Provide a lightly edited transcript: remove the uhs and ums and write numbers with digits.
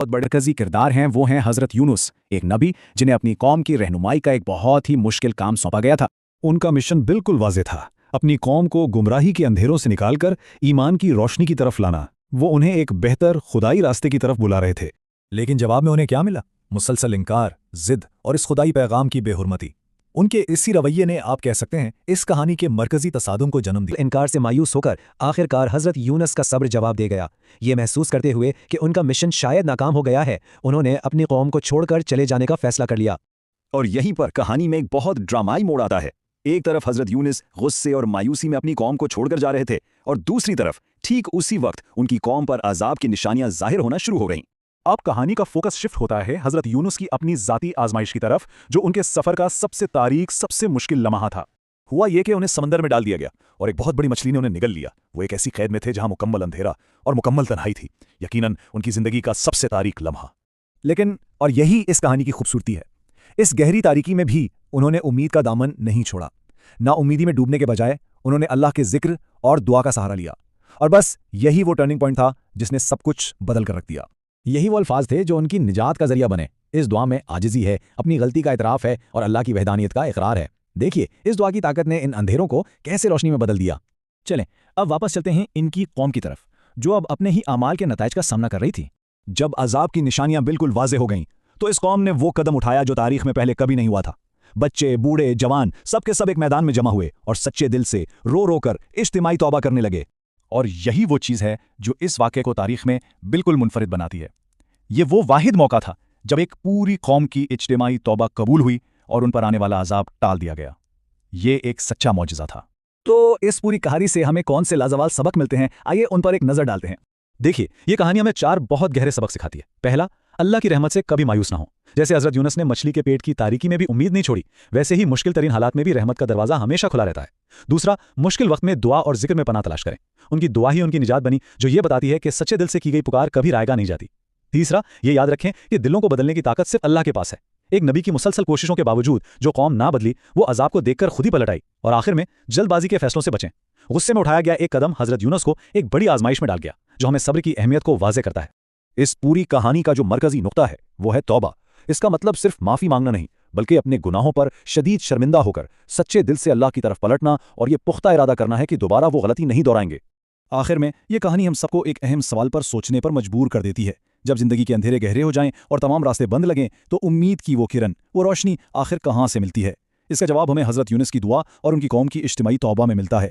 बहुत बड़े मरकज़ी किरदार हैं वो हैं हज़रत यूनुस, एक नबी जिन्हें अपनी कौम की रहनुमाई का एक बहुत ही मुश्किल काम सौंपा गया था। उनका मिशन बिल्कुल वाज़ेह था, अपनी कौम को गुमराही के अंधेरों से निकालकर ईमान की रोशनी की तरफ लाना। वो उन्हें एक बेहतर खुदाई रास्ते की तरफ बुला रहे थे। लेकिन जवाब में उन्हें क्या मिला? मुसलसल इंकार, जिद और इस खुदाई पैगाम की बेहुरमती। उनके इसी रवैये ने, आप कह सकते हैं, इस कहानी के मरकजी तसादुम को जन्म दिया। इनकार से मायूस होकर आखिरकार हज़रत यूनुस का सब्र जवाब दे गया। ये महसूस करते हुए कि उनका मिशन शायद नाकाम हो गया है, उन्होंने अपनी कौम को छोड़कर चले जाने का फैसला कर लिया। और यहीं पर कहानी में एक बहुत ड्रामाई मोड़ आता है। एक तरफ हजरत यूनुस गुस्से और मायूसी में अपनी कौम को छोड़कर जा रहे थे, और दूसरी तरफ ठीक उसी वक्त उनकी कौम पर अजाब की निशानियां जाहिर होना शुरू हो गईं। अब कहानी का फोकस शिफ्ट होता है हजरत यूनुस की अपनी जाती आजमाइश की तरफ, जो उनके सफर का सबसे तारीख, सबसे मुश्किल लम्हा था। हुआ यह कि उन्हें समंदर में डाल दिया गया और एक बहुत बड़ी मछली ने उन्हें निगल लिया। वो एक ऐसी कैद में थे जहां मुकम्मल अंधेरा और मुकम्मल तन्हाई थी, यकीनन उनकी जिंदगी का सबसे तारीख लम्हा। लेकिन और यही इस कहानी की खूबसूरती है, इस गहरी तारीकी में भी उन्होंने उम्मीद का दामन नहीं छोड़ा। नाउम्मीदी में डूबने के बजाय उन्होंने अल्लाह के जिक्र और दुआ का सहारा लिया, और बस यही वो टर्निंग पॉइंट था जिसने सब कुछ बदल कर रख दिया। यही वो अल्फाज थे जो उनकी निजात का जरिया बने। इस दुआ में आजिज़ी है, अपनी गलती का इतराफ़ है और अल्लाह की वहदानियत का इकरार है। देखिए इस दुआ की ताकत ने इन अंधेरों को कैसे रोशनी में बदल दिया। चलें अब वापस चलते हैं इनकी कौम की तरफ, जो अब अपने ही आमाल के नताइज का सामना कर रही थी। जब अजाब की निशानियां बिल्कुल वाज़ेह हो गईं, तो इस कौम ने वो कदम उठाया जो तारीख में पहले कभी नहीं हुआ था। बच्चे, बूढ़े, जवान सब के सब एक मैदान में जमा हुए और सच्चे दिल से रो रो कर इज्तिमाई तौबा करने लगे। और यही वो चीज़ है जो इस वाक़े को तारीख में बिल्कुल मुनफरिद बनाती है। ये वो वाहिद मौका था जब एक पूरी कौम की इज्तिमाई तौबा कबूल हुई और उन पर आने वाला अजाब टाल दिया गया। ये एक सच्चा मौजिज़ा था। तो इस पूरी कहानी से हमें कौन से लाजवाब सबक मिलते हैं, आइए उन पर एक नज़र डालते हैं। देखिए ये कहानी हमें 4 बहुत गहरे सबक सिखाती है। पहला, अल्लाह की रहमत से कभी मायूस ना हो। जैसे हजरत यूनुस ने मछली के पेट की तारीकी में भी उम्मीद नहीं छोड़ी, वैसे ही मुश्किल तरीन हालात में भी रहमत का दरवाजा हमेशा खुला रहता है। दूसरा, मुश्किल वक्त में दुआ और जिक्र में पनाह तलाश करें। उनकी दुआ ही उनकी निजात बनी, जो ये बताती है कि सच्चे दिल से की गई पुकार कभी रायगा नहीं जाती। तीसरा, ये याद रखें कि दिलों को बदलने की ताकत सिर्फ अल्लाह के पास है। एक नबी की मुसलसल कोशिशों के बावजूद जो कौम ना बदली, वो अजाब को देखकर खुद ही पलट आई। और आखिर में जल्दबाजी के फैसलों से बचें। गुस्से में उठाया गया एक कदम हजरत यूनुस को एक बड़ी आजमाइश में डाल गया, जो हमें सब्र की अहमियत को वाज़ेह करता है। इस पूरी कहानी का जो मरकजी नुक्ता है वो है तौबा। इसका मतलब सिर्फ माफ़ी मांगना नहीं, बल्कि अपने गुनाहों पर शदीद शर्मिंदा होकर सच्चे दिल से अल्लाह की तरफ पलटना और ये पुख्ता इरादा करना है कि दोबारा वो गलती नहीं दोहराएंगे। आखिर में ये कहानी हम सबको एक अहम सवाल पर सोचने पर मजबूर कर देती है। जब जिंदगी के अंधेरे गहरे हो जाएं और तमाम रास्ते बंद लगें, तो उम्मीद की वो किरण, वो रोशनी आखिर कहाँ से मिलती है? इसका जवाब हमें हजरत यूनुस की दुआ और उनकी कौम की इज्तिमाई तौबा में मिलता है।